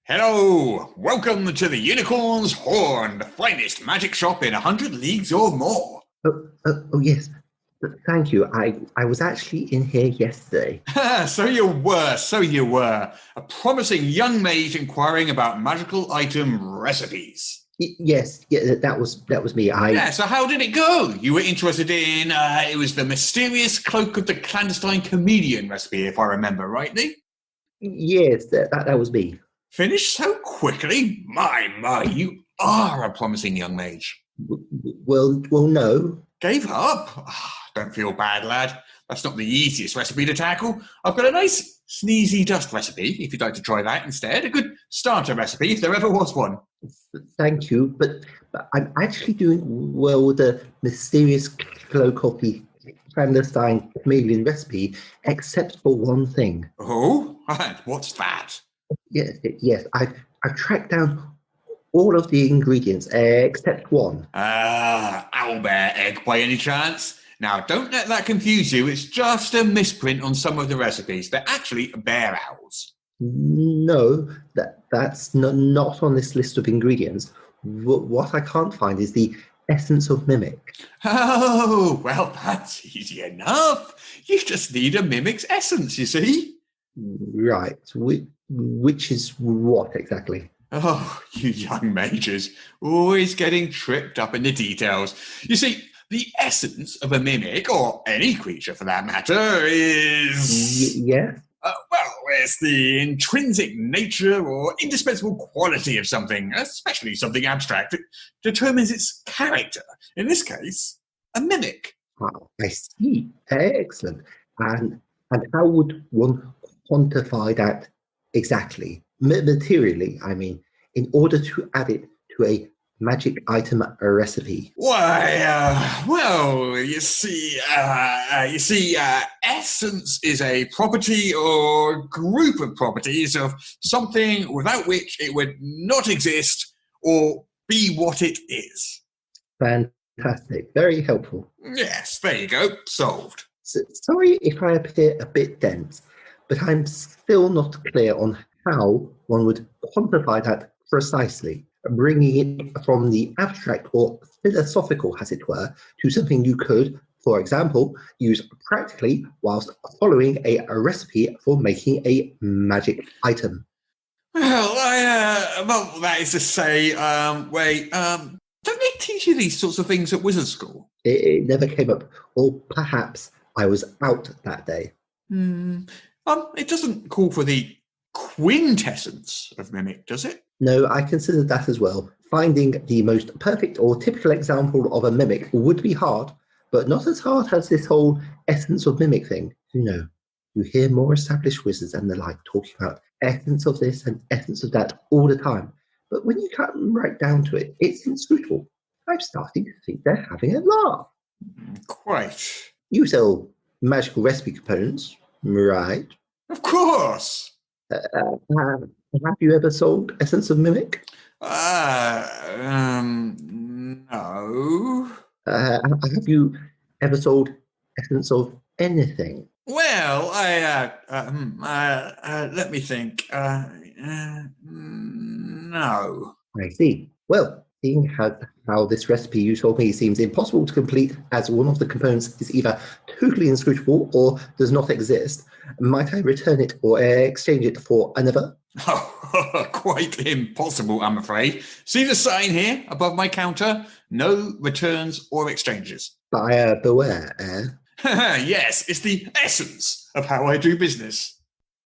Hello! Welcome to the Unicorn's Horn, the finest magic shop in 100 leagues or more. Oh, yes. Thank you. I was actually in here yesterday. So you were. A promising young mage inquiring about magical item recipes. Yes, yeah, that was me. Yeah, so how did it go? You were interested in, it was the mysterious cloak of the clandestine comedian recipe, if I remember rightly. Yes, that was me. Finished so quickly? My, you are a promising young mage. Well, no. Gave up? Don't feel bad, lad. That's not the easiest recipe to tackle. I've got a nice sneezy dust recipe, if you'd like to try that instead. A good starter recipe, if there ever was one. Thank you, but I'm actually doing well with the mysterious cloak of the clandestine chameleon recipe, except for one thing. Oh? What's that? Yes, I've tracked down all of the ingredients except one. Owlbear egg by any chance? Now, don't let that confuse you. It's just a misprint on some of the recipes. They're actually bear owls. No, that's not on this list of ingredients. What I can't find is the essence of mimic. Oh, well, that's easy enough. You just need a mimic's essence, you see. Right. Which is what exactly? Oh, you young mages, always getting tripped up in the details. You see, the essence of a mimic, or any creature for that matter, is... Yes. Well, it's the intrinsic nature or indispensable quality of something, especially something abstract. It determines its character. In this case, a mimic. I see. Excellent. And how would one quantify that exactly? Materially, I mean, in order to add it to a magic item recipe. Why, well, essence is a property or group of properties of something without which it would not exist or be what it is. Fantastic. Very helpful. Yes, there you go. Solved. Sorry if I appear a bit dense, but I'm still not clear on how one would quantify that precisely, bringing it from the abstract or philosophical, as it were, to something you could, for example, use practically whilst following a recipe for making a magic item. Well, well, that is to say, don't they teach you these sorts of things at wizard school? It never came up, or perhaps I was out that day. It doesn't call for the quintessence of mimic, does it? No, I considered that as well. Finding the most perfect or typical example of a mimic would be hard, but not as hard as this whole essence of mimic thing. You hear more established wizards and the like talking about essence of this and essence of that all the time. But when you come right down to it, it's inscrutable. I'm starting to think they're having a laugh. Quite. You sell magical recipe components, right? Of course. Have you ever sold essence of mimic? No. Have you ever sold essence of anything? Well, let me think. No. I see. Well, seeing how this recipe you told me seems impossible to complete as one of the components is either totally inscrutable or does not exist, might I return it or exchange it for another? Oh, quite impossible, I'm afraid. See the sign here above my counter? No returns or exchanges. Buyer beware, Yes, it's the essence of how I do business.